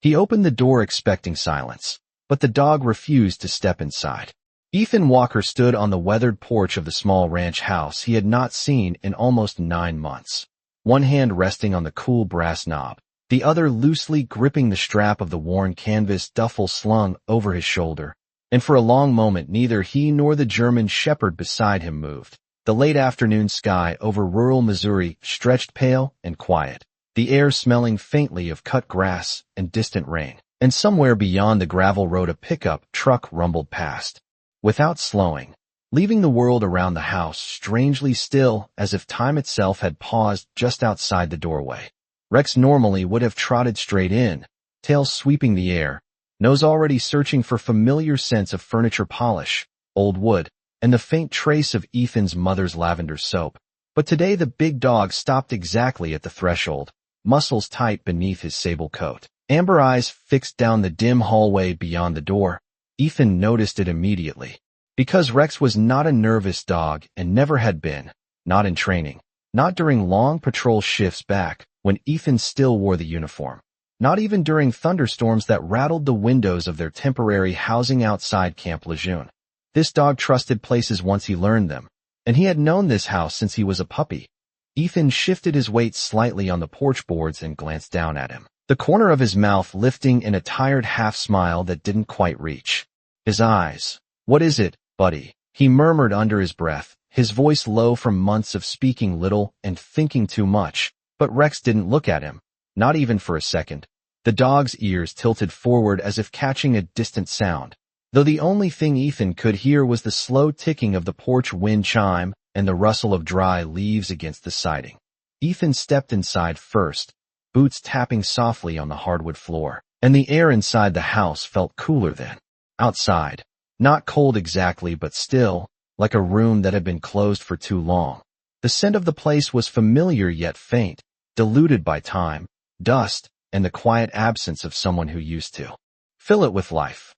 He opened the door expecting silence, but the dog refused to step inside. Ethan Walker stood on the weathered porch of the small ranch house he had not seen in almost 9 months, one hand resting on the cool brass knob, the other loosely gripping the strap of the worn canvas duffel slung over his shoulder. And for a long moment neither he nor the German shepherd beside him moved. The late afternoon sky over rural Missouri stretched pale and quiet, the air smelling faintly of cut grass and distant rain. And somewhere beyond the gravel road a pickup truck rumbled past, without slowing, leaving the world around the house strangely still, as if time itself had paused just outside the doorway. Rex normally would have trotted straight in, tail sweeping the air, nose already searching for familiar scents of furniture polish, old wood, and the faint trace of Ethan's mother's lavender soap. But today the big dog stopped exactly at the threshold, muscles tight beneath his sable coat, amber eyes fixed down the dim hallway beyond the door. Ethan noticed it immediately. Because Rex was not a nervous dog and never had been, not in training, not during long patrol shifts back when Ethan still wore the uniform, not even during thunderstorms that rattled the windows of their temporary housing outside Camp Lejeune. This dog trusted places once he learned them, and he had known this house since he was a puppy. Ethan shifted his weight slightly on the porch boards and glanced down at him, the corner of his mouth lifting in a tired half-smile that didn't quite reach his eyes. "What is it, buddy?" he murmured under his breath, his voice low from months of speaking little and thinking too much. But Rex didn't look at him, not even for a second. The dog's ears tilted forward as if catching a distant sound, though the only thing Ethan could hear was the slow ticking of the porch wind chime and the rustle of dry leaves against the siding. Ethan stepped inside first, boots tapping softly on the hardwood floor, and the air inside the house felt cooler than outside. Not cold exactly, but still, like a room that had been closed for too long. The scent of the place was familiar yet faint, diluted by time, dust, and the quiet absence of someone who used to fill it with life.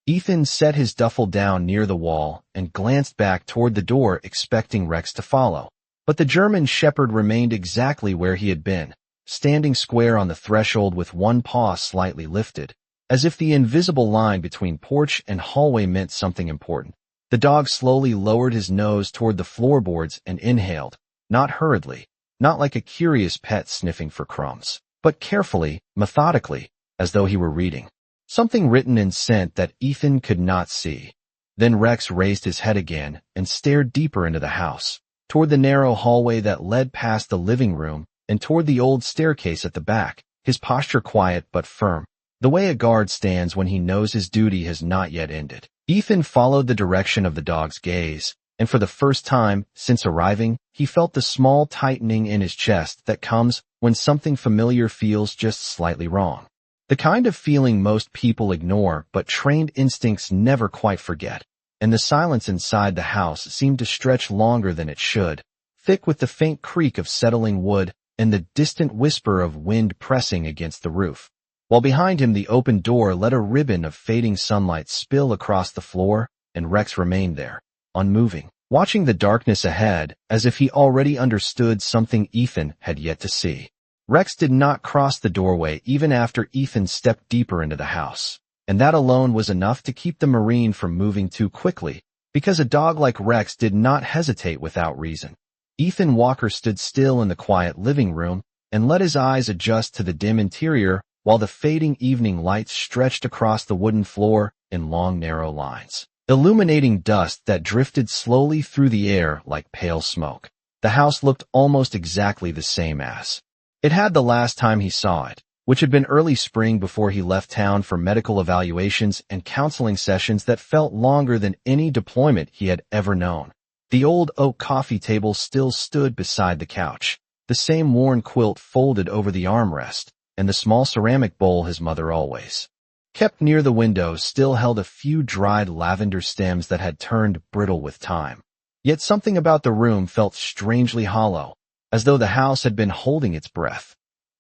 Ethan set his duffel down near the wall and glanced back toward the door expecting Rex to follow. But the German shepherd remained exactly where he had been, standing square on the threshold with one paw slightly lifted, as if the invisible line between porch and hallway meant something important. The dog slowly lowered his nose toward the floorboards and inhaled, not hurriedly, not like a curious pet sniffing for crumbs, but carefully, methodically, as though he were reading something written in scent that Ethan could not see. Then Rex raised his head again and stared deeper into the house, toward the narrow hallway that led past the living room and toward the old staircase at the back, his posture quiet but firm, the way a guard stands when he knows his duty has not yet ended. Ethan followed the direction of the dog's gaze, and for the first time since arriving, he felt the small tightening in his chest that comes when something familiar feels just slightly wrong. The kind of feeling most people ignore but trained instincts never quite forget. And the silence inside the house seemed to stretch longer than it should, thick with the faint creak of settling wood and the distant whisper of wind pressing against the roof. While behind him the open door let a ribbon of fading sunlight spill across the floor, and Rex remained there, unmoving, watching the darkness ahead as if he already understood something Ethan had yet to see. Rex did not cross the doorway even after Ethan stepped deeper into the house, and that alone was enough to keep the Marine from moving too quickly, because a dog like Rex did not hesitate without reason. Ethan Walker stood still in the quiet living room and let his eyes adjust to the dim interior while the fading evening light stretched across the wooden floor in long narrow lines, illuminating dust that drifted slowly through the air like pale smoke. The house looked almost exactly the same as it had the last time he saw it, which had been early spring before he left town for medical evaluations and counseling sessions that felt longer than any deployment he had ever known. The old oak coffee table still stood beside the couch, the same worn quilt folded over the armrest, and the small ceramic bowl his mother always kept near the window still held a few dried lavender stems that had turned brittle with time. Yet something about the room felt strangely hollow, as though the house had been holding its breath.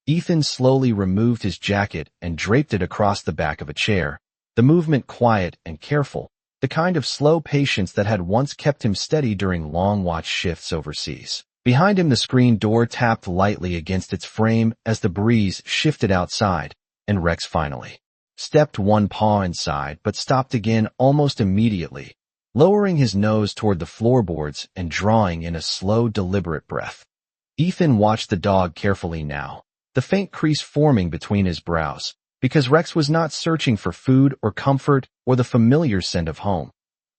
Ethan slowly removed his jacket and draped it across the back of a chair, the movement quiet and careful, the kind of slow patience that had once kept him steady during long watch shifts overseas. Behind him the screen door tapped lightly against its frame as the breeze shifted outside, and Rex finally stepped one paw inside but stopped again almost immediately, lowering his nose toward the floorboards and drawing in a slow, deliberate breath. Ethan watched the dog carefully now, the faint crease forming between his brows, because Rex was not searching for food or comfort or the familiar scent of home.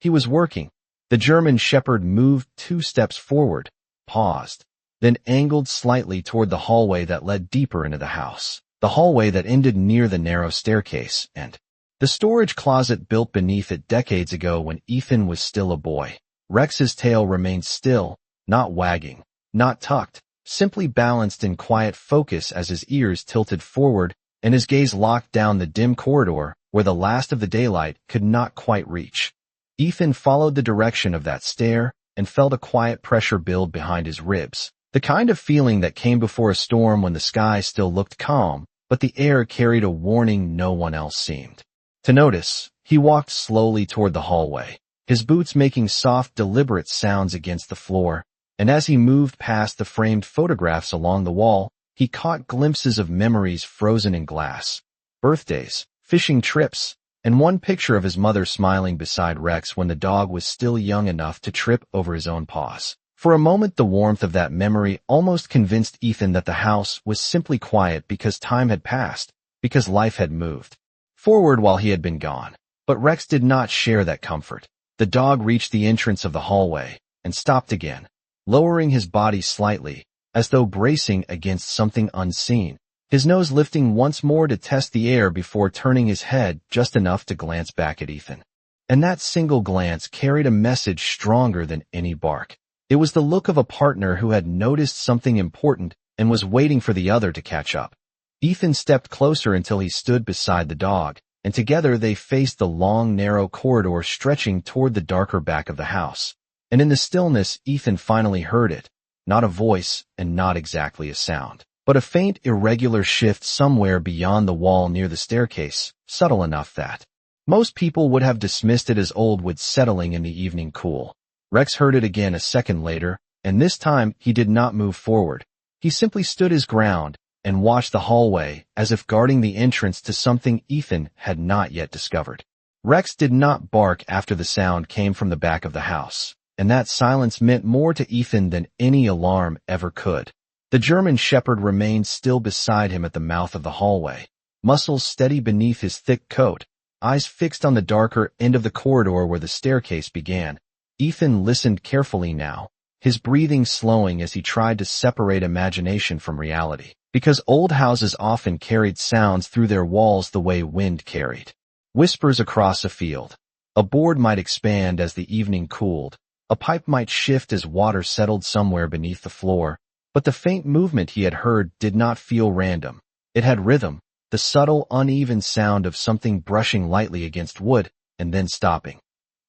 He was working. The German Shepherd moved 2 steps forward, paused, then angled slightly toward the hallway that led deeper into the house, the hallway that ended near the narrow staircase and the storage closet built beneath it decades ago when Ethan was still a boy. Rex's tail remained still, not wagging, not tucked, simply balanced in quiet focus as his ears tilted forward and his gaze locked down the dim corridor where the last of the daylight could not quite reach. Ethan followed the direction of that stare and felt a quiet pressure build behind his ribs, the kind of feeling that came before a storm when the sky still looked calm, but the air carried a warning no one else seemed to notice. He walked slowly toward the hallway, his boots making soft, deliberate sounds against the floor, and as he moved past the framed photographs along the wall, he caught glimpses of memories frozen in glass, birthdays, fishing trips, and one picture of his mother smiling beside Rex when the dog was still young enough to trip over his own paws. For a moment, the warmth of that memory almost convinced Ethan that the house was simply quiet because time had passed, because life had moved forward while he had been gone. But Rex did not share that comfort. The dog reached the entrance of the hallway and stopped again, lowering his body slightly, as though bracing against something unseen, his nose lifting once more to test the air before turning his head just enough to glance back at Ethan. And that single glance carried a message stronger than any bark. It was the look of a partner who had noticed something important and was waiting for the other to catch up. Ethan stepped closer until he stood beside the dog, and together they faced the long, narrow corridor stretching toward the darker back of the house. And in the stillness, Ethan finally heard it, not a voice and not exactly a sound, but a faint, irregular shift somewhere beyond the wall near the staircase, subtle enough that most people would have dismissed it as old wood settling in the evening cool. Rex heard it again a second later, and this time he did not move forward. He simply stood his ground and watched the hallway as if guarding the entrance to something Ethan had not yet discovered. Rex did not bark after the sound came from the back of the house, and that silence meant more to Ethan than any alarm ever could. The German Shepherd remained still beside him at the mouth of the hallway, muscles steady beneath his thick coat, eyes fixed on the darker end of the corridor where the staircase began. Ethan listened carefully now, his breathing slowing as he tried to separate imagination from reality, because old houses often carried sounds through their walls the way wind carried whispers across a field. A board might expand as the evening cooled, a pipe might shift as water settled somewhere beneath the floor, but the faint movement he had heard did not feel random. It had rhythm, the subtle, uneven sound of something brushing lightly against wood and then stopping.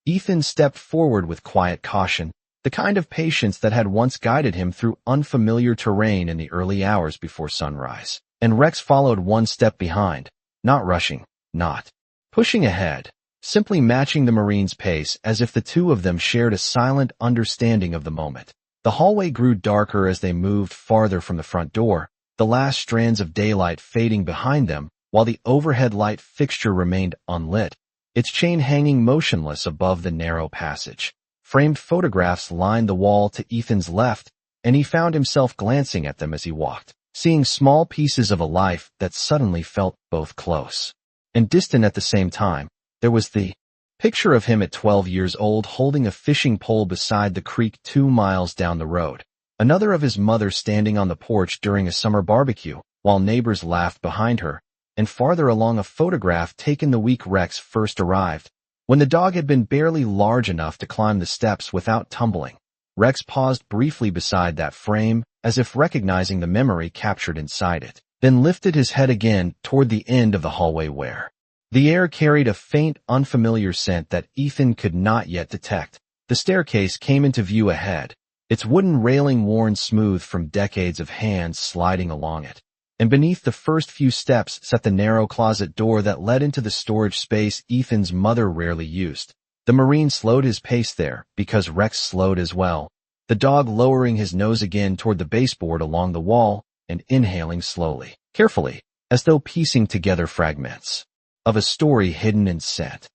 Ethan stepped forward with quiet caution, the kind of patience that had once guided him through unfamiliar terrain in the early hours before sunrise. And Rex followed one step behind, not rushing, not pushing ahead, simply matching the Marine's pace as if the two of them shared a silent understanding of the moment. The hallway grew darker as they moved farther from the front door, the last strands of daylight fading behind them, while the overhead light fixture remained unlit, its chain hanging motionless above the narrow passage. Framed photographs lined the wall to Ethan's left, and he found himself glancing at them as he walked, seeing small pieces of a life that suddenly felt both close and distant at the same time. There was the picture of him at 12 years old holding a fishing pole beside the creek 2 miles down the road, another of his mother standing on the porch during a summer barbecue, while neighbors laughed behind her, and farther along a photograph taken the week Rex first arrived, when the dog had been barely large enough to climb the steps without tumbling. Rex paused briefly beside that frame, as if recognizing the memory captured inside it, then lifted his head again toward the end of the hallway where the air carried a faint, unfamiliar scent that Ethan could not yet detect. The staircase came into view ahead, its wooden railing worn smooth from decades of hands sliding along it. And beneath the first few steps sat the narrow closet door that led into the storage space Ethan's mother rarely used. The Marine slowed his pace there, because Rex slowed as well, the dog lowering his nose again toward the baseboard along the wall and inhaling slowly, carefully. as though piecing together fragments of a story hidden in scent.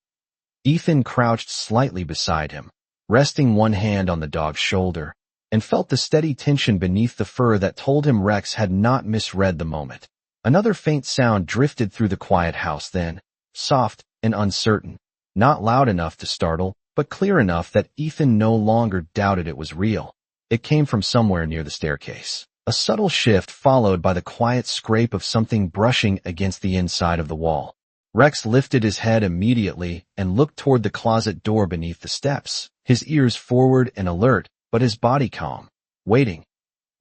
Ethan crouched slightly beside him, resting one hand on the dog's shoulder, and felt the steady tension beneath the fur that told him Rex had not misread the moment. Another faint sound drifted through the quiet house then, soft and uncertain, not loud enough to startle, but clear enough that Ethan no longer doubted it was real. It came from somewhere near the staircase. A subtle shift followed by the quiet scrape of something brushing against the inside of the wall. Rex lifted his head immediately and looked toward the closet door beneath the steps, his ears forward and alert, but his body calm, waiting.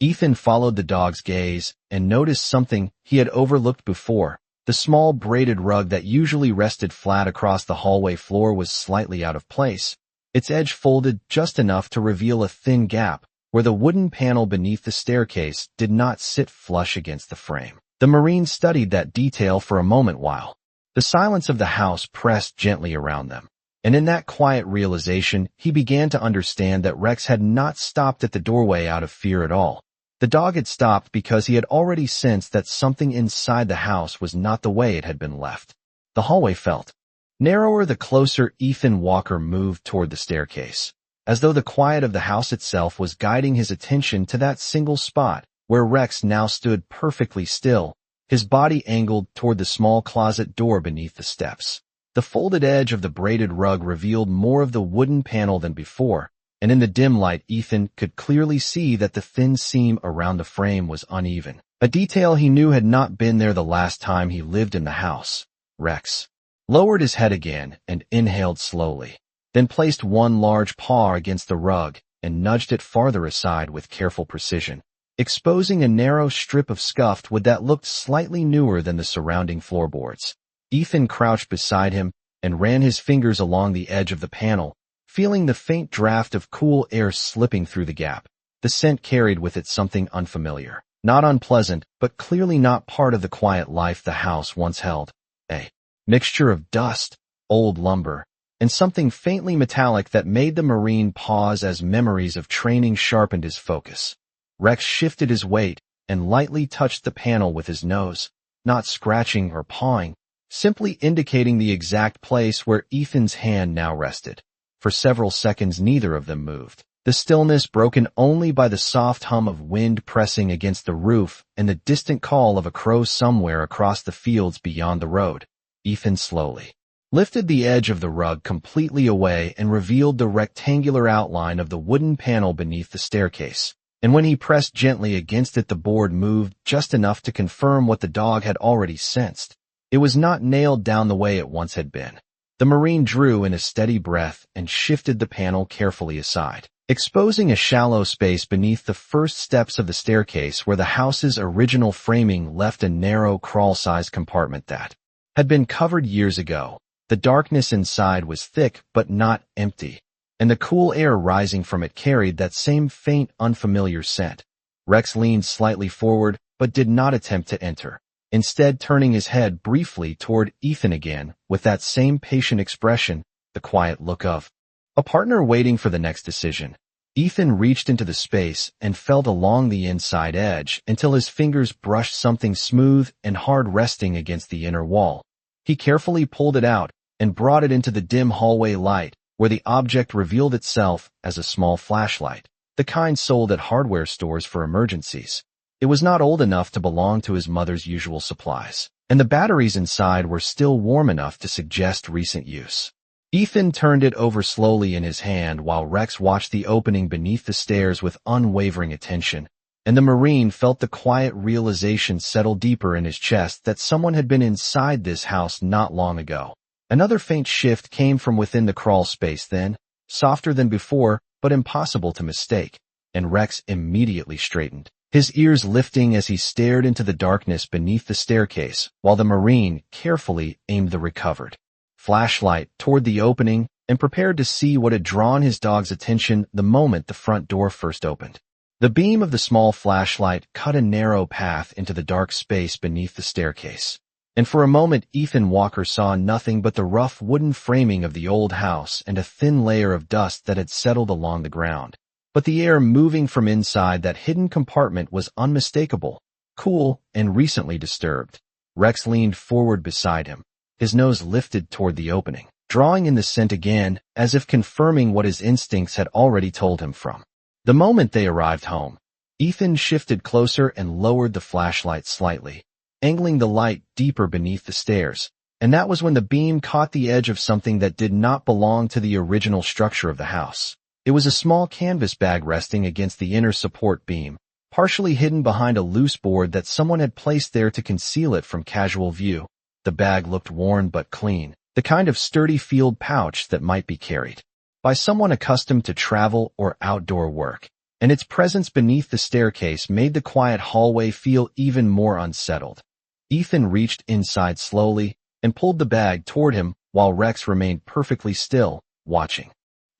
Ethan followed the dog's gaze and noticed something he had overlooked before. The small braided rug that usually rested flat across the hallway floor was slightly out of place, its edge folded just enough to reveal a thin gap where the wooden panel beneath the staircase did not sit flush against the frame. The Marine studied that detail for a moment while the silence of the house pressed gently around them. And in that quiet realization, he began to understand that Rex had not stopped at the doorway out of fear at all. The dog had stopped because he had already sensed that something inside the house was not the way it had been left. The hallway felt narrower the closer Ethan Walker moved toward the staircase, as though the quiet of the house itself was guiding his attention to that single spot where Rex now stood perfectly still, his body angled toward the small closet door beneath the steps. The folded edge of the braided rug revealed more of the wooden panel than before, and in the dim light Ethan could clearly see that the thin seam around the frame was uneven, a detail he knew had not been there the last time he lived in the house. Rex lowered his head again and inhaled slowly, then placed one large paw against the rug and nudged it farther aside with careful precision, exposing a narrow strip of scuffed wood that looked slightly newer than the surrounding floorboards. Ethan crouched beside him and ran his fingers along the edge of the panel, feeling the faint draft of cool air slipping through the gap. The scent carried with it something unfamiliar, not unpleasant, but clearly not part of the quiet life the house once held. A mixture of dust, old lumber, and something faintly metallic that made the Marine pause as memories of training sharpened his focus. Rex shifted his weight and lightly touched the panel with his nose, not scratching or pawing, simply indicating the exact place where Ethan's hand now rested. For several seconds neither of them moved, the stillness broken only by the soft hum of wind pressing against the roof and the distant call of a crow somewhere across the fields beyond the road. Ethan slowly lifted the edge of the rug completely away and revealed the rectangular outline of the wooden panel beneath the staircase. And when he pressed gently against it, the board moved just enough to confirm what the dog had already sensed. It was not nailed down the way it once had been. The Marine drew in a steady breath and shifted the panel carefully aside, exposing a shallow space beneath the first steps of the staircase where the house's original framing left a narrow crawl-sized compartment that had been covered years ago. The darkness inside was thick but not empty, and the cool air rising from it carried that same faint, unfamiliar scent. Rex leaned slightly forward but did not attempt to enter, instead turning his head briefly toward Ethan again with that same patient expression, the quiet look of a partner waiting for the next decision. Ethan reached into the space and felt along the inside edge until his fingers brushed something smooth and hard resting against the inner wall. He carefully pulled it out and brought it into the dim hallway light, where the object revealed itself as a small flashlight, the kind sold at hardware stores for emergencies. It was not old enough to belong to his mother's usual supplies, and the batteries inside were still warm enough to suggest recent use. Ethan turned it over slowly in his hand while Rex watched the opening beneath the stairs with unwavering attention, and the Marine felt the quiet realization settle deeper in his chest that someone had been inside this house not long ago. Another faint shift came from within the crawl space then, softer than before, but impossible to mistake, and Rex immediately straightened, his ears lifting as he stared into the darkness beneath the staircase, while the Marine carefully aimed the recovered flashlight toward the opening and prepared to see what had drawn his dog's attention the moment the front door first opened. The beam of the small flashlight cut a narrow path into the dark space beneath the staircase, and for a moment Ethan Walker saw nothing but the rough wooden framing of the old house and a thin layer of dust that had settled along the ground. But the air moving from inside that hidden compartment was unmistakable, cool, and recently disturbed. Rex leaned forward beside him, his nose lifted toward the opening, drawing in the scent again, as if confirming what his instincts had already told him from. The moment they arrived home, Ethan shifted closer and lowered the flashlight slightly, angling the light deeper beneath the stairs, and that was when the beam caught the edge of something that did not belong to the original structure of the house. It was a small canvas bag resting against the inner support beam, partially hidden behind a loose board that someone had placed there to conceal it from casual view. The bag looked worn but clean, the kind of sturdy field pouch that might be carried by someone accustomed to travel or outdoor work, and its presence beneath the staircase made the quiet hallway feel even more unsettled. Ethan reached inside slowly and pulled the bag toward him while Rex remained perfectly still, watching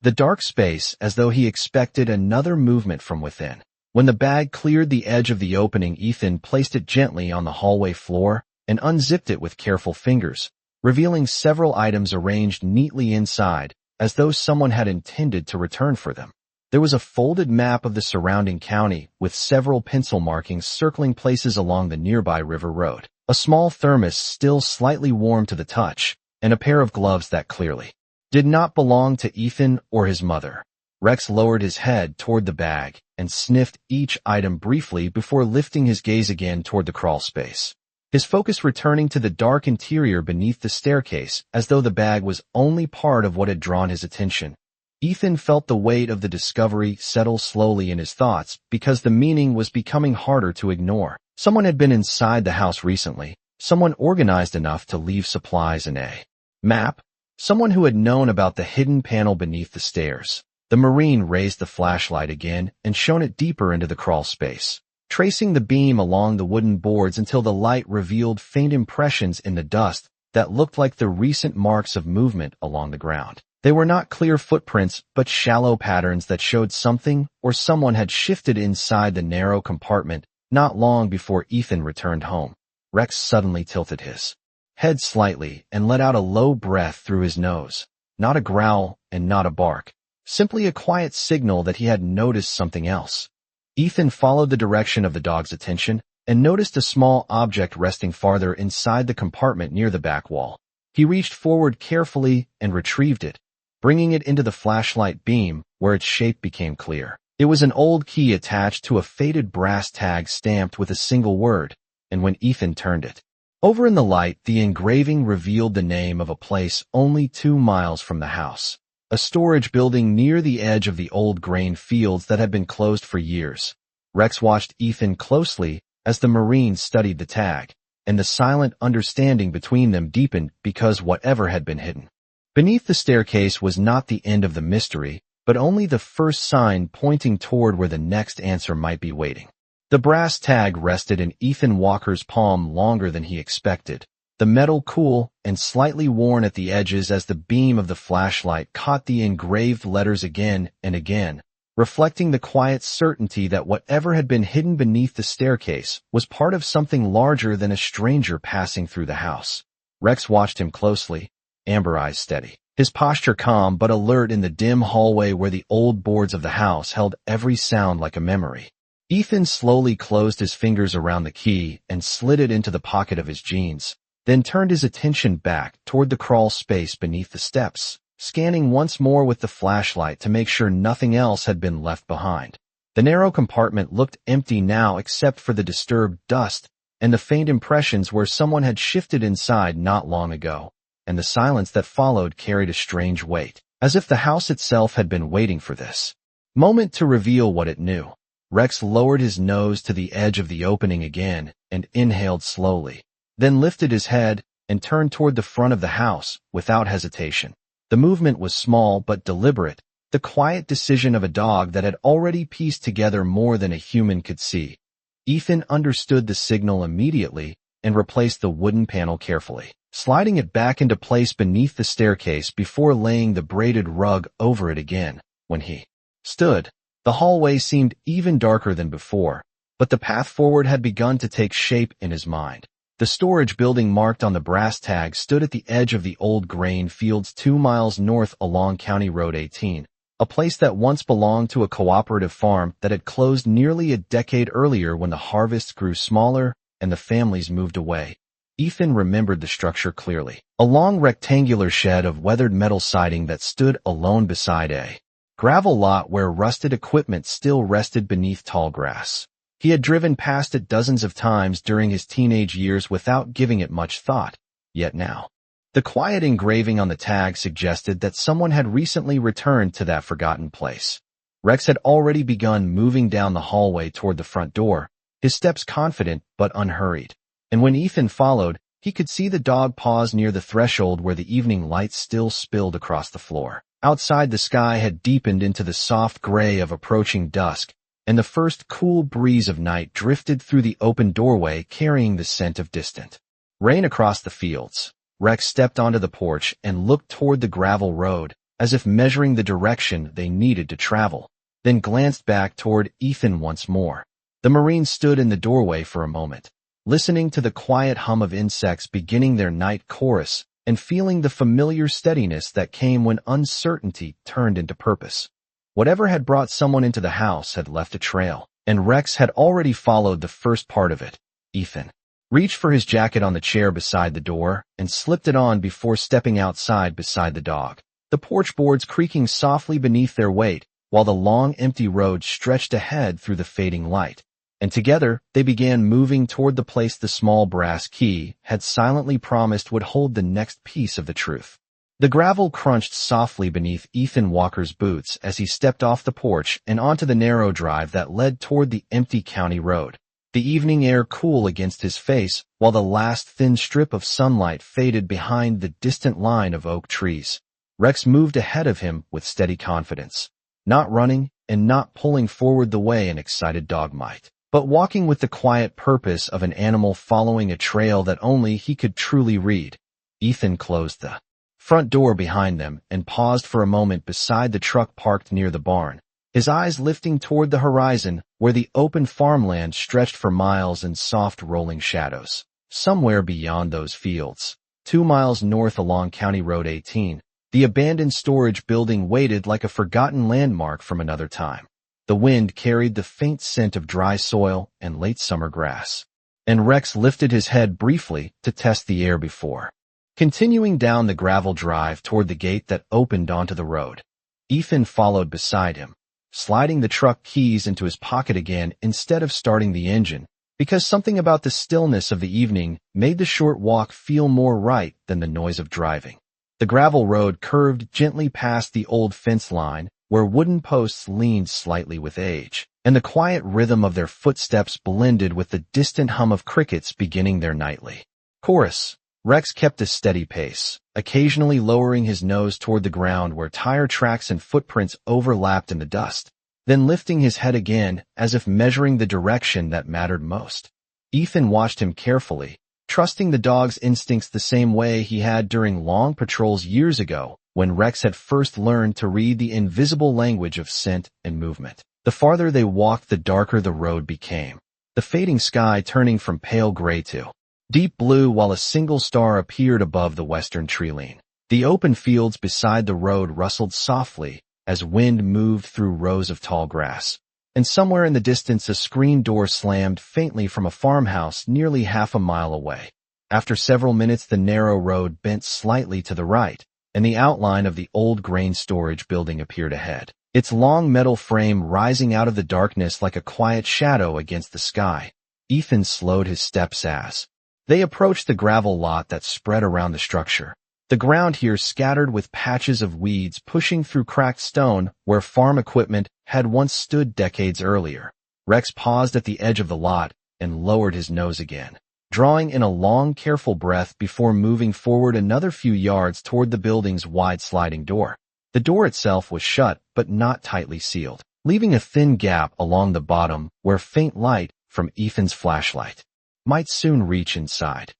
the dark space as though he expected another movement from within. When the bag cleared the edge of the opening, Ethan placed it gently on the hallway floor and unzipped it with careful fingers, revealing several items arranged neatly inside, as though someone had intended to return for them. There was a folded map of the surrounding county with several pencil markings circling places along the nearby river road, a small thermos still slightly warm to the touch, and a pair of gloves that clearly did not belong to Ethan or his mother. Rex lowered his head toward the bag and sniffed each item briefly before lifting his gaze again toward the crawl space, his focus returning to the dark interior beneath the staircase as though the bag was only part of what had drawn his attention. Ethan felt the weight of the discovery settle slowly in his thoughts because the meaning was becoming harder to ignore. Someone had been inside the house recently, someone organized enough to leave supplies and a map, someone who had known about the hidden panel beneath the stairs. The Marine raised the flashlight again and shone it deeper into the crawl space, tracing the beam along the wooden boards until the light revealed faint impressions in the dust that looked like the recent marks of movement along the ground. They were not clear footprints, but shallow patterns that showed something or someone had shifted inside the narrow compartment not long before Ethan returned home. Rex suddenly tilted his head slightly and let out a low breath through his nose. Not a growl and not a bark, simply a quiet signal that he had noticed something else. Ethan followed the direction of the dog's attention and noticed a small object resting farther inside the compartment near the back wall. He reached forward carefully and retrieved it, bringing it into the flashlight beam where its shape became clear. It was an old key attached to a faded brass tag stamped with a single word, and when Ethan turned it over in the light, the engraving revealed the name of a place only 2 miles from the house, a storage building near the edge of the old grain fields that had been closed for years. Rex watched Ethan closely as the Marine studied the tag, and the silent understanding between them deepened because whatever had been hidden beneath the staircase was not the end of the mystery, but only the first sign pointing toward where the next answer might be waiting. The brass tag rested in Ethan Walker's palm longer than he expected, the metal cool and slightly worn at the edges as the beam of the flashlight caught the engraved letters again and again, reflecting the quiet certainty that whatever had been hidden beneath the staircase was part of something larger than a stranger passing through the house. Rex watched him closely, amber eyes steady, his posture calm but alert in the dim hallway where the old boards of the house held every sound like a memory. Ethan slowly closed his fingers around the key and slid it into the pocket of his jeans, then turned his attention back toward the crawl space beneath the steps, scanning once more with the flashlight to make sure nothing else had been left behind. The narrow compartment looked empty now except for the disturbed dust and the faint impressions where someone had shifted inside not long ago, and the silence that followed carried a strange weight, as if the house itself had been waiting for this moment to reveal what it knew. Rex lowered his nose to the edge of the opening again and inhaled slowly, then lifted his head and turned toward the front of the house without hesitation. The movement was small but deliberate, the quiet decision of a dog that had already pieced together more than a human could see. Ethan understood the signal immediately and replaced the wooden panel carefully, sliding it back into place beneath the staircase before laying the braided rug over it again. When he stood, the hallway seemed even darker than before, but the path forward had begun to take shape in his mind. The storage building marked on the brass tag stood at the edge of the old grain fields 2 miles north along County Road 18, a place that once belonged to a cooperative farm that had closed nearly a decade earlier when the harvests grew smaller and the families moved away. Ethan remembered the structure clearly. A long rectangular shed of weathered metal siding that stood alone beside a gravel lot where rusted equipment still rested beneath tall grass. He had driven past it dozens of times during his teenage years without giving it much thought, yet now, the quiet engraving on the tag suggested that someone had recently returned to that forgotten place. Rex had already begun moving down the hallway toward the front door, his steps confident but unhurried. And when Ethan followed, he could see the dog pause near the threshold where the evening light still spilled across the floor. Outside, the sky had deepened into the soft gray of approaching dusk, and the first cool breeze of night drifted through the open doorway carrying the scent of distant rain across the fields. Rex stepped onto the porch and looked toward the gravel road, as if measuring the direction they needed to travel, then glanced back toward Ethan once more. The Marine stood in the doorway for a moment, listening to the quiet hum of insects beginning their night chorus and feeling the familiar steadiness that came when uncertainty turned into purpose. Whatever had brought someone into the house had left a trail, and Rex had already followed the first part of it. Ethan reached for his jacket on the chair beside the door and slipped it on before stepping outside beside the dog. The porch boards creaking softly beneath their weight, while the long empty road stretched ahead through the fading light. And together they began moving toward the place the small brass key had silently promised would hold the next piece of the truth. The gravel crunched softly beneath Ethan Walker's boots as he stepped off the porch and onto the narrow drive that led toward the empty county road. The evening air cool against his face, while the last thin strip of sunlight faded behind the distant line of oak trees. Rex moved ahead of him with steady confidence, not running and not pulling forward the way an excited dog might, but walking with the quiet purpose of an animal following a trail that only he could truly read. Ethan closed the front door behind them and paused for a moment beside the truck parked near the barn, his eyes lifting toward the horizon where the open farmland stretched for miles in soft rolling shadows. Somewhere beyond those fields, 2 miles north along County Road 18, the abandoned storage building waited like a forgotten landmark from another time. The wind carried the faint scent of dry soil and late summer grass, and Rex lifted his head briefly to test the air before continuing down the gravel drive toward the gate that opened onto the road. Ethan followed beside him, sliding the truck keys into his pocket again instead of starting the engine, because something about the stillness of the evening made the short walk feel more right than the noise of driving. The gravel road curved gently past the old fence line, where wooden posts leaned slightly with age, and the quiet rhythm of their footsteps blended with the distant hum of crickets beginning their nightly chorus. Rex kept a steady pace, occasionally lowering his nose toward the ground where tire tracks and footprints overlapped in the dust, then lifting his head again as if measuring the direction that mattered most. Ethan watched him carefully, trusting the dog's instincts the same way he had during long patrols years ago when Rex had first learned to read the invisible language of scent and movement. The farther they walked, the darker the road became, the fading sky turning from pale gray to deep blue while a single star appeared above the western treeline. The open fields beside the road rustled softly as wind moved through rows of tall grass, and somewhere in the distance a screen door slammed faintly from a farmhouse nearly half a mile away. After several minutes, the narrow road bent slightly to the right, and the outline of the old grain storage building appeared ahead, its long metal frame rising out of the darkness like a quiet shadow against the sky. Ethan slowed his steps as they approached the gravel lot that spread around the structure. The ground here scattered with patches of weeds pushing through cracked stone where farm equipment had once stood decades earlier. Rex paused at the edge of the lot and lowered his nose again, drawing in a long, careful breath before moving forward another few yards toward the building's wide sliding door. The door itself was shut but not tightly sealed, leaving a thin gap along the bottom where faint light from Ethan's flashlight might soon reach inside.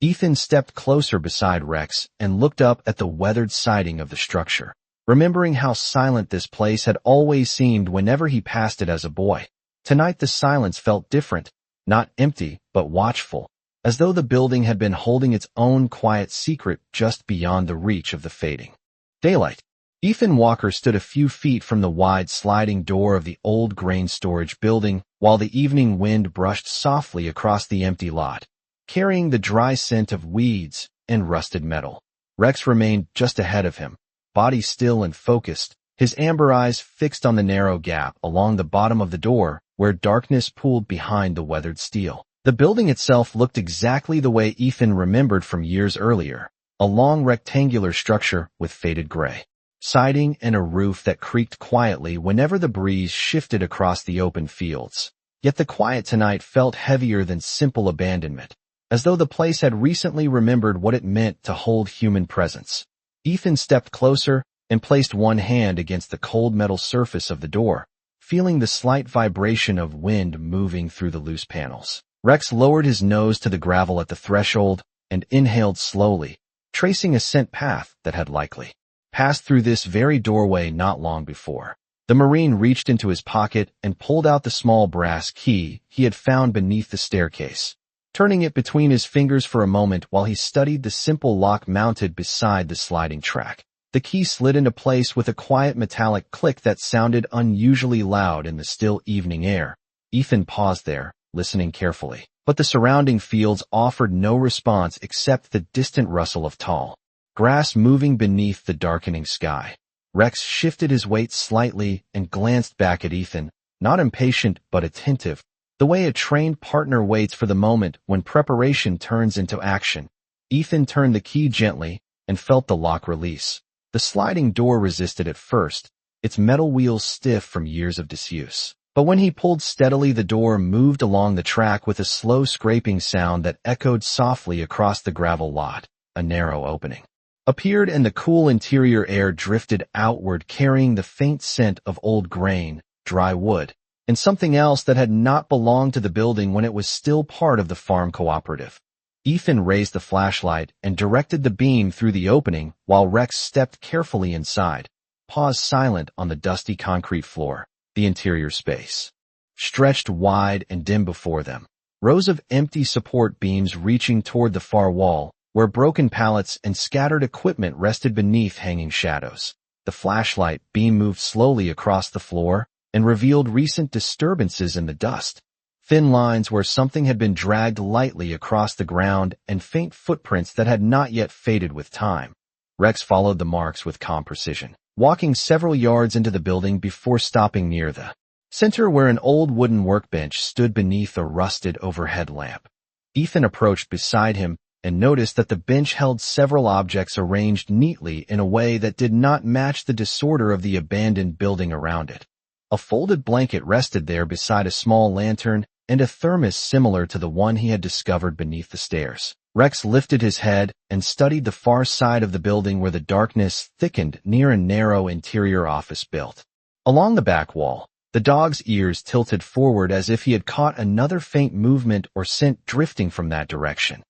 Ethan stepped closer beside Rex and looked up at the weathered siding of the structure, remembering how silent this place had always seemed whenever he passed it as a boy. Tonight the silence felt different, not empty, but watchful, as though the building had been holding its own quiet secret just beyond the reach of the fading daylight. Ethan Walker stood a few feet from the wide sliding door of the old grain storage building while the evening wind brushed softly across the empty lot. carrying the dry scent of weeds and rusted metal. Rex remained just ahead of him, body still and focused, his amber eyes fixed on the narrow gap along the bottom of the door where darkness pooled behind the weathered steel. The building itself looked exactly the way Ethan remembered from years earlier, a long rectangular structure with faded gray siding and a roof that creaked quietly whenever the breeze shifted across the open fields. Yet the quiet tonight felt heavier than simple abandonment, as though the place had recently remembered what it meant to hold human presence. Ethan stepped closer and placed one hand against the cold metal surface of the door, feeling the slight vibration of wind moving through the loose panels. Rex lowered his nose to the gravel at the threshold and inhaled slowly, tracing a scent path that had likely passed through this very doorway not long before. The Marine reached into his pocket and pulled out the small brass key he had found beneath the staircase, turning it between his fingers for a moment while he studied the simple lock mounted beside the sliding track. The key slid into place with a quiet metallic click that sounded unusually loud in the still evening air. Ethan paused there, listening carefully, but the surrounding fields offered no response except the distant rustle of tall grass moving beneath the darkening sky. Rex shifted his weight slightly and glanced back at Ethan, not impatient but attentive, the way a trained partner waits for the moment when preparation turns into action. Ethan turned the key gently and felt the lock release. The sliding door resisted at first, its metal wheels stiff from years of disuse. But when he pulled steadily, the door moved along the track with a slow scraping sound that echoed softly across the gravel lot. A narrow opening appeared and the cool interior air drifted outward, carrying the faint scent of old grain, dry wood, and something else that had not belonged to the building when it was still part of the farm cooperative. Ethan raised the flashlight and directed the beam through the opening while Rex stepped carefully inside, paused silent on the dusty concrete floor. The interior space stretched wide and dim before them, rows of empty support beams reaching toward the far wall, where broken pallets and scattered equipment rested beneath hanging shadows. The flashlight beam moved slowly across the floor and revealed recent disturbances in the dust. Thin lines where something had been dragged lightly across the ground and faint footprints that had not yet faded with time. Rex followed the marks with calm precision, walking several yards into the building before stopping near the center where an old wooden workbench stood beneath a rusted overhead lamp. Ethan approached beside him and noticed that the bench held several objects arranged neatly in a way that did not match the disorder of the abandoned building around it. A folded blanket rested there beside a small lantern and a thermos similar to the one he had discovered beneath the stairs. Rex lifted his head and studied the far side of the building where the darkness thickened near a narrow interior office built along the back wall. The dog's ears tilted forward as if he had caught another faint movement or scent drifting from that direction.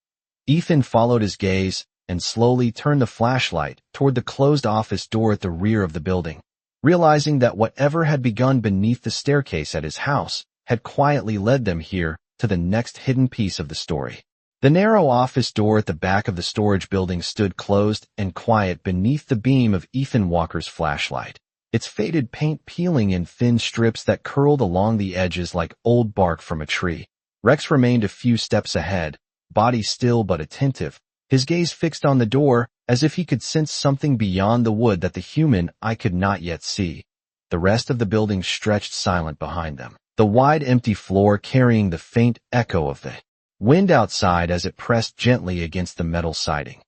Ethan followed his gaze and slowly turned the flashlight toward the closed office door at the rear of the building, realizing that whatever had begun beneath the staircase at his house had quietly led them here to the next hidden piece of the story. The narrow office door at the back of the storage building stood closed and quiet beneath the beam of Ethan Walker's flashlight, its faded paint peeling in thin strips that curled along the edges like old bark from a tree. Rex remained a few steps ahead, body still but attentive, his gaze fixed on the door as if he could sense something beyond the wood that the human eye could not yet see. The rest of the building stretched silent behind them, the wide empty floor carrying the faint echo of the wind outside as it pressed gently against the metal siding.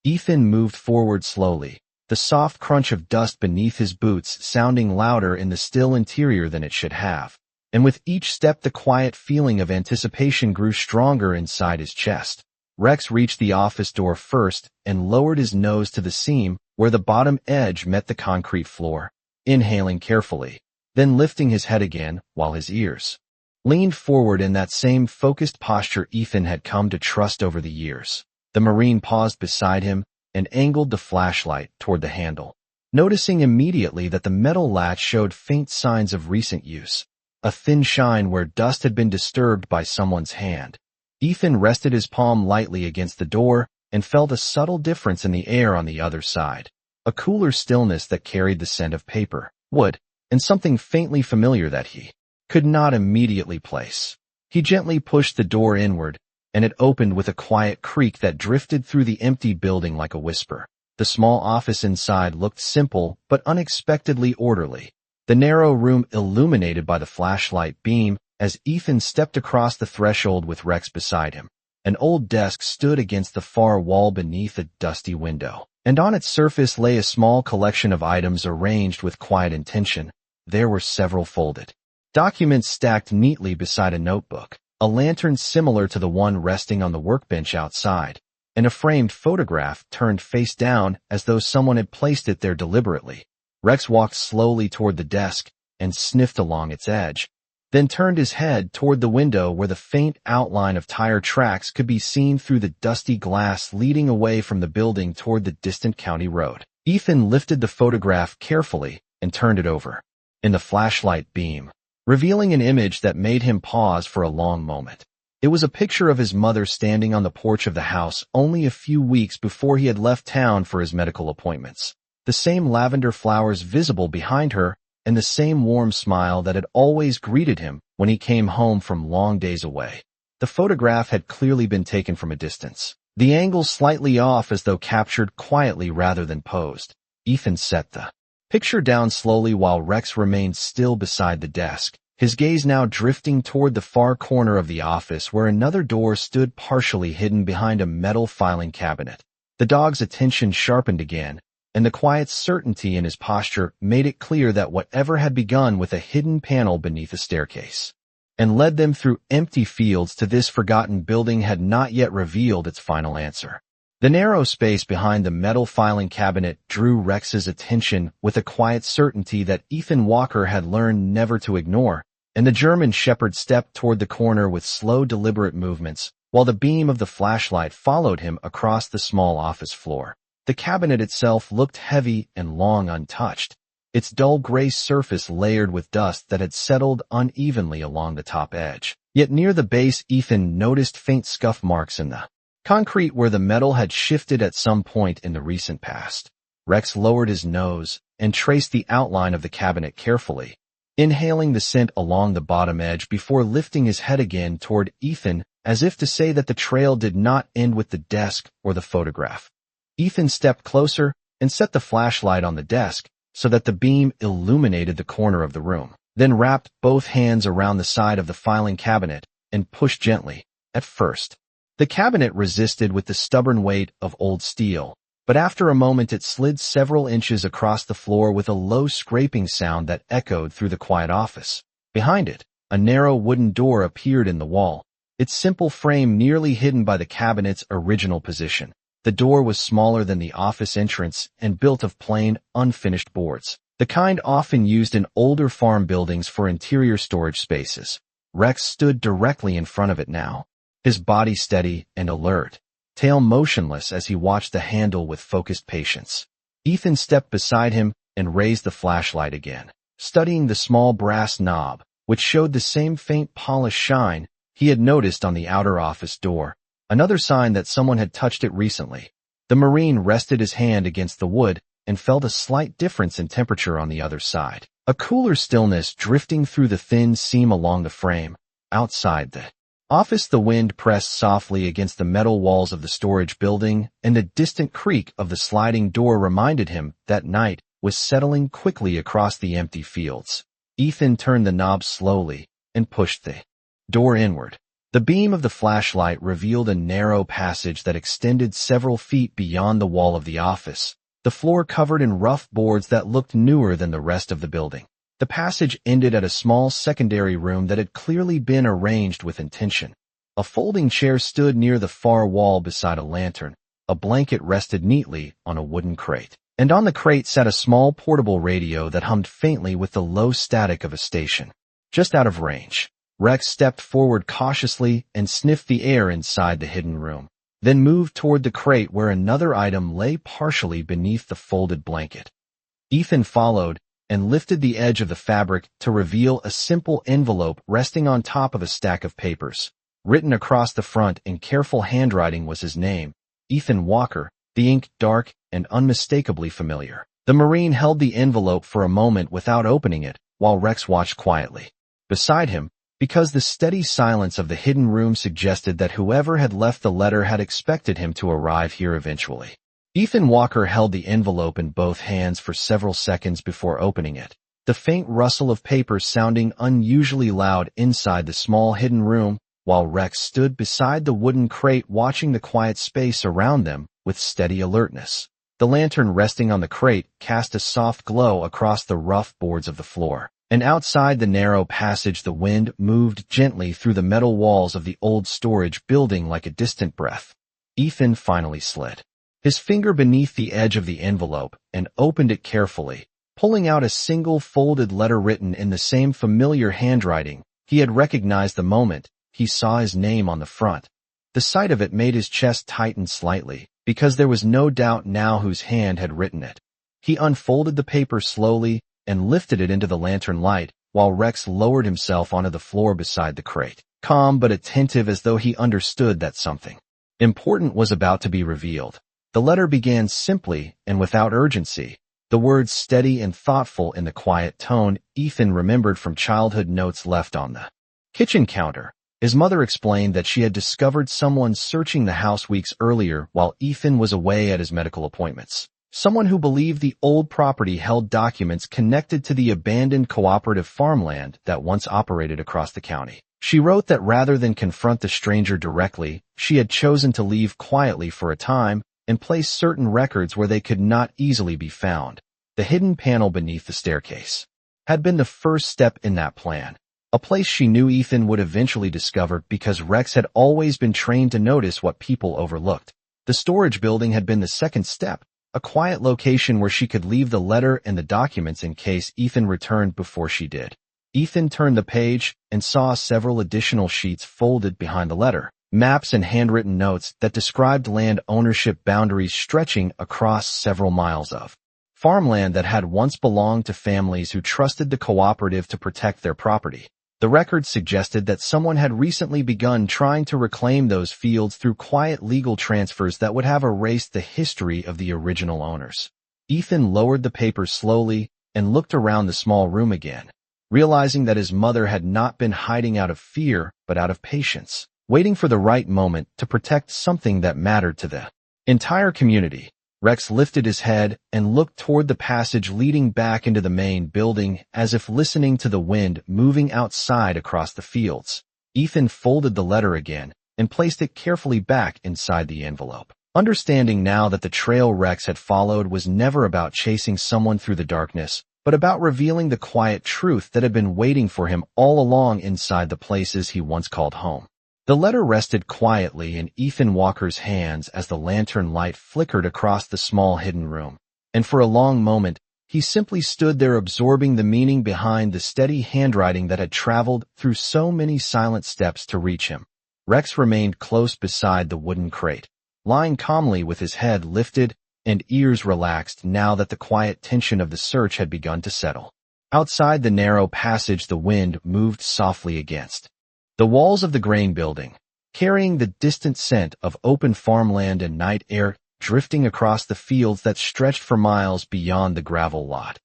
Ethan moved forward slowly, the soft crunch of dust beneath his boots sounding louder in the still interior than it should have. And with each step the quiet feeling of anticipation grew stronger inside his chest. Rex reached the office door first and lowered his nose to the seam where the bottom edge met the concrete floor, inhaling carefully, then lifting his head again while his ears leaned forward in that same focused posture Ethan had come to trust over the years. The Marine paused beside him and angled the flashlight toward the handle, noticing immediately that the metal latch showed faint signs of recent use, a thin shine where dust had been disturbed by someone's hand. Ethan rested his palm lightly against the door and felt a subtle difference in the air on the other side, a cooler stillness that carried the scent of paper, wood, and something faintly familiar that he could not immediately place. He gently pushed the door inward, and it opened with a quiet creak that drifted through the empty building like a whisper. The small office inside looked simple but unexpectedly orderly. The narrow room illuminated by the flashlight beam as Ethan stepped across the threshold with Rex beside him. An old desk stood against the far wall beneath a dusty window, and on its surface lay a small collection of items arranged with quiet intention. There were several folded documents stacked neatly beside a notebook, a lantern similar to the one resting on the workbench outside, and a framed photograph turned face down as though someone had placed it there deliberately. Rex walked slowly toward the desk and sniffed along its edge, then turned his head toward the window where the faint outline of tire tracks could be seen through the dusty glass leading away from the building toward the distant county road. Ethan lifted the photograph carefully and turned it over in the flashlight beam, revealing an image that made him pause for a long moment. It was a picture of his mother standing on the porch of the house only a few weeks before he had left town for his medical appointments. The same lavender flowers visible behind her, and the same warm smile that had always greeted him when he came home from long days away. The photograph had clearly been taken from a distance, the angle slightly off as though captured quietly rather than posed. Ethan set the picture down slowly while Rex remained still beside the desk, his gaze now drifting toward the far corner of the office where another door stood partially hidden behind a metal filing cabinet. The dog's attention sharpened again, and the quiet certainty in his posture made it clear that whatever had begun with a hidden panel beneath a staircase and led them through empty fields to this forgotten building had not yet revealed its final answer. The narrow space behind the metal filing cabinet drew Rex's attention with a quiet certainty that Ethan Walker had learned never to ignore, and the German shepherd stepped toward the corner with slow, deliberate movements, while the beam of the flashlight followed him across the small office floor. The cabinet itself looked heavy and long untouched, its dull gray surface layered with dust that had settled unevenly along the top edge. Yet near the base, Ethan noticed faint scuff marks in the concrete where the metal had shifted at some point in the recent past. Rex lowered his nose and traced the outline of the cabinet carefully, inhaling the scent along the bottom edge before lifting his head again toward Ethan as if to say that the trail did not end with the desk or the photograph. Ethan stepped closer and set the flashlight on the desk so that the beam illuminated the corner of the room, then wrapped both hands around the side of the filing cabinet and pushed gently. At first, the cabinet resisted with the stubborn weight of old steel, but after a moment it slid several inches across the floor with a low scraping sound that echoed through the quiet office. Behind it, a narrow wooden door appeared in the wall, its simple frame nearly hidden by the cabinet's original position. The door was smaller than the office entrance and built of plain, unfinished boards, the kind often used in older farm buildings for interior storage spaces. Rex stood directly in front of it now, his body steady and alert, tail motionless as he watched the handle with focused patience. Ethan stepped beside him and raised the flashlight again, studying the small brass knob, which showed the same faint polished shine he had noticed on the outer office door. Another sign that someone had touched it recently. The Marine rested his hand against the wood and felt a slight difference in temperature on the other side. A cooler stillness drifting through the thin seam along the frame. Outside the office, the wind pressed softly against the metal walls of the storage building, and the distant creak of the sliding door reminded him that night was settling quickly across the empty fields. Ethan turned the knob slowly and pushed the door inward. The beam of the flashlight revealed a narrow passage that extended several feet beyond the wall of the office, the floor covered in rough boards that looked newer than the rest of the building. The passage ended at a small secondary room that had clearly been arranged with intention. A folding chair stood near the far wall beside a lantern. A blanket rested neatly on a wooden crate, and on the crate sat a small portable radio that hummed faintly with the low static of a station. Just out of range, Rex stepped forward cautiously and sniffed the air inside the hidden room, then moved toward the crate where another item lay partially beneath the folded blanket. Ethan followed and lifted the edge of the fabric to reveal a simple envelope resting on top of a stack of papers. Written across the front in careful handwriting was his name, Ethan Walker, the ink dark and unmistakably familiar. The Marine held the envelope for a moment without opening it, while Rex watched quietly. Beside him, because the steady silence of the hidden room suggested that whoever had left the letter had expected him to arrive here eventually. Ethan Walker held the envelope in both hands for several seconds before opening it, the faint rustle of paper sounding unusually loud inside the small hidden room, while Rex stood beside the wooden crate watching the quiet space around them with steady alertness. The lantern resting on the crate cast a soft glow across the rough boards of the floor, and outside the narrow passage the wind moved gently through the metal walls of the old storage building like a distant breath. Ethan finally slid his finger beneath the edge of the envelope and opened it carefully, pulling out a single folded letter written in the same familiar handwriting he had recognized the moment he saw his name on the front. The sight of it made his chest tighten slightly, because there was no doubt now whose hand had written it. He unfolded the paper slowly and lifted it into the lantern light, while Rex lowered himself onto the floor beside the crate, calm but attentive as though he understood that something important was about to be revealed. The letter began simply and without urgency, the words steady and thoughtful in the quiet tone Ethan remembered from childhood notes left on the kitchen counter. His mother explained that she had discovered someone searching the house weeks earlier while Ethan was away at his medical appointments. Someone who believed the old property held documents connected to the abandoned cooperative farmland that once operated across the county. She wrote that rather than confront the stranger directly, she had chosen to leave quietly for a time and place certain records where they could not easily be found. The hidden panel beneath the staircase had been the first step in that plan, a place she knew Ethan would eventually discover because Rex had always been trained to notice what people overlooked. The storage building had been the second step, a quiet location where she could leave the letter and the documents in case Ethan returned before she did. Ethan turned the page and saw several additional sheets folded behind the letter, maps and handwritten notes that described land ownership boundaries stretching across several miles of farmland that had once belonged to families who trusted the cooperative to protect their property. The records suggested that someone had recently begun trying to reclaim those fields through quiet legal transfers that would have erased the history of the original owners. Ethan lowered the paper slowly and looked around the small room again, realizing that his mother had not been hiding out of fear but out of patience, waiting for the right moment to protect something that mattered to the entire community. Rex lifted his head and looked toward the passage leading back into the main building as if listening to the wind moving outside across the fields. Ethan folded the letter again and placed it carefully back inside the envelope, understanding now that the trail Rex had followed was never about chasing someone through the darkness, but about revealing the quiet truth that had been waiting for him all along inside the places he once called home. The letter rested quietly in Ethan Walker's hands as the lantern light flickered across the small hidden room, and for a long moment, he simply stood there absorbing the meaning behind the steady handwriting that had traveled through so many silent steps to reach him. Rex remained close beside the wooden crate, lying calmly with his head lifted and ears relaxed now that the quiet tension of the search had begun to settle. Outside the narrow passage the wind moved softly against the walls of the grain building, carrying the distant scent of open farmland and night air drifting across the fields that stretched for miles beyond the gravel lot.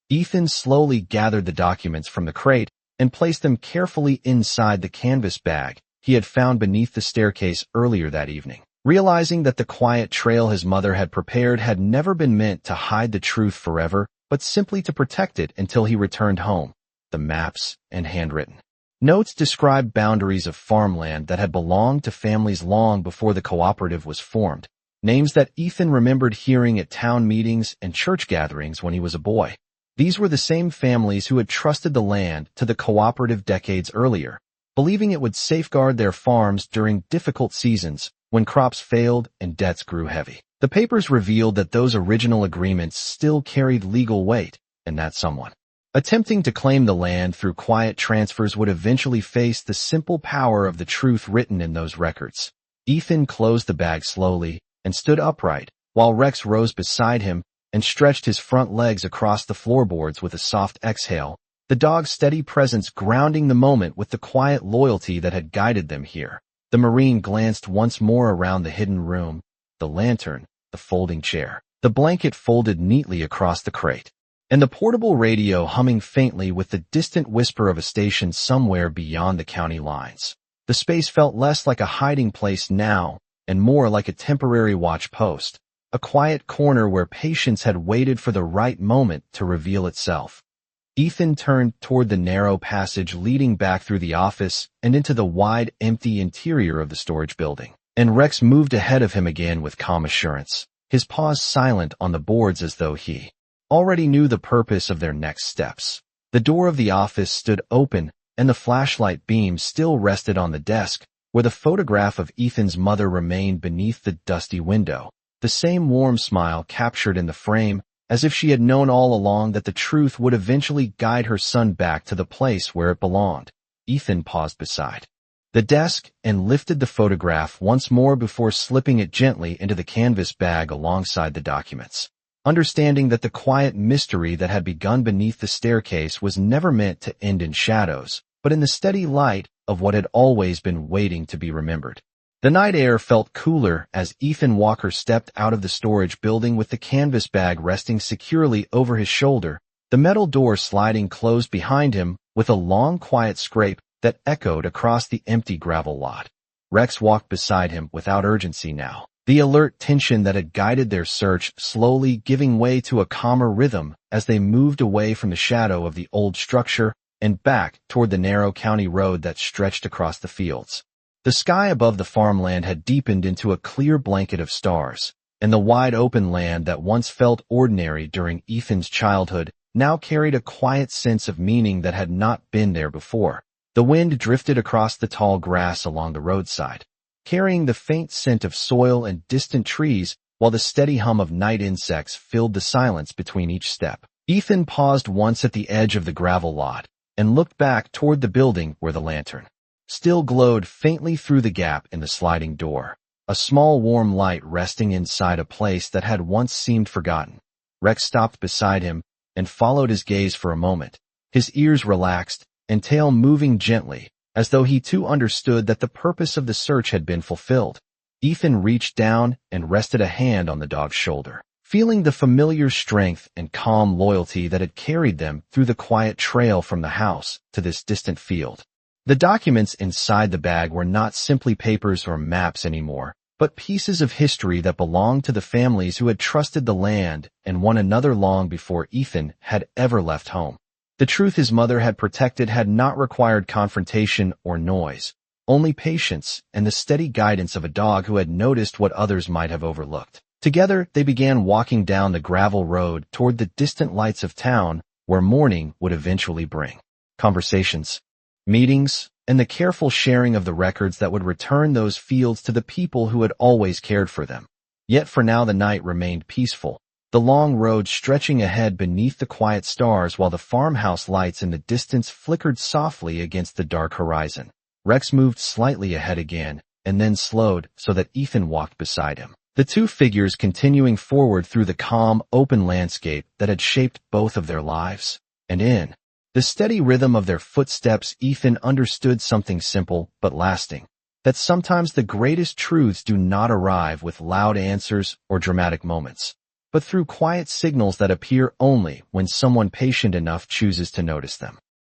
Ethan slowly gathered the documents from the crate and placed them carefully inside the canvas bag he had found beneath the staircase earlier that evening, realizing that the quiet trail his mother had prepared had never been meant to hide the truth forever, but simply to protect it until he returned home. The maps and handwritten notes described boundaries of farmland that had belonged to families long before the cooperative was formed, names that Ethan remembered hearing at town meetings and church gatherings when he was a boy. These were the same families who had trusted the land to the cooperative decades earlier, believing it would safeguard their farms during difficult seasons when crops failed and debts grew heavy. The papers revealed that those original agreements still carried legal weight, and that someone attempting to claim the land through quiet transfers would eventually face the simple power of the truth written in those records. Ethan closed the bag slowly and stood upright, while Rex rose beside him and stretched his front legs across the floorboards with a soft exhale, the dog's steady presence grounding the moment with the quiet loyalty that had guided them here. The Marine glanced once more around the hidden room, the lantern, the folding chair, the blanket folded neatly across the crate. and the portable radio humming faintly with the distant whisper of a station somewhere beyond the county lines. The space felt less like a hiding place now and more like a temporary watch post, a quiet corner where patience had waited for the right moment to reveal itself. Ethan turned toward the narrow passage leading back through the office and into the wide, empty interior of the storage building, and Rex moved ahead of him again with calm assurance, his paws silent on the boards as though he already knew the purpose of their next steps. The door of the office stood open, and the flashlight beam still rested on the desk, where the photograph of Ethan's mother remained beneath the dusty window, the same warm smile captured in the frame, as if she had known all along that the truth would eventually guide her son back to the place where it belonged. Ethan paused beside the desk and lifted the photograph once more before slipping it gently into the canvas bag alongside the documents, understanding that the quiet mystery that had begun beneath the staircase was never meant to end in shadows, but in the steady light of what had always been waiting to be remembered. The night air felt cooler as Ethan Walker stepped out of the storage building with the canvas bag resting securely over his shoulder, the metal door sliding closed behind him with a long quiet scrape that echoed across the empty gravel lot. Rex walked beside him without urgency now, the alert tension that had guided their search slowly giving way to a calmer rhythm as they moved away from the shadow of the old structure and back toward the narrow county road that stretched across the fields. The sky above the farmland had deepened into a clear blanket of stars, and the wide open land that once felt ordinary during Ethan's childhood now carried a quiet sense of meaning that had not been there before. The wind drifted across the tall grass along the roadside, carrying the faint scent of soil and distant trees, while the steady hum of night insects filled the silence between each step. Ethan paused once at the edge of the gravel lot and looked back toward the building where the lantern still glowed faintly through the gap in the sliding door, a small warm light resting inside a place that had once seemed forgotten. Rex stopped beside him and followed his gaze for a moment, his ears relaxed and tail moving gently, as though he too understood that the purpose of the search had been fulfilled. Ethan reached down and rested a hand on the dog's shoulder, feeling the familiar strength and calm loyalty that had carried them through the quiet trail from the house to this distant field. The documents inside the bag were not simply papers or maps anymore, but pieces of history that belonged to the families who had trusted the land and one another long before Ethan had ever left home. The truth his mother had protected had not required confrontation or noise, only patience and the steady guidance of a dog who had noticed what others might have overlooked. Together, they began walking down the gravel road toward the distant lights of town where morning would eventually bring conversations, meetings, and the careful sharing of the records that would return those fields to the people who had always cared for them. Yet for now the night remained peaceful, the long road stretching ahead beneath the quiet stars while the farmhouse lights in the distance flickered softly against the dark horizon. Rex moved slightly ahead again, and then slowed so that Ethan walked beside him, the two figures continuing forward through the calm, open landscape that had shaped both of their lives. And in the steady rhythm of their footsteps, Ethan understood something simple but lasting, that sometimes the greatest truths do not arrive with loud answers or dramatic moments, but through quiet signals that appear only when someone patient enough chooses to notice them.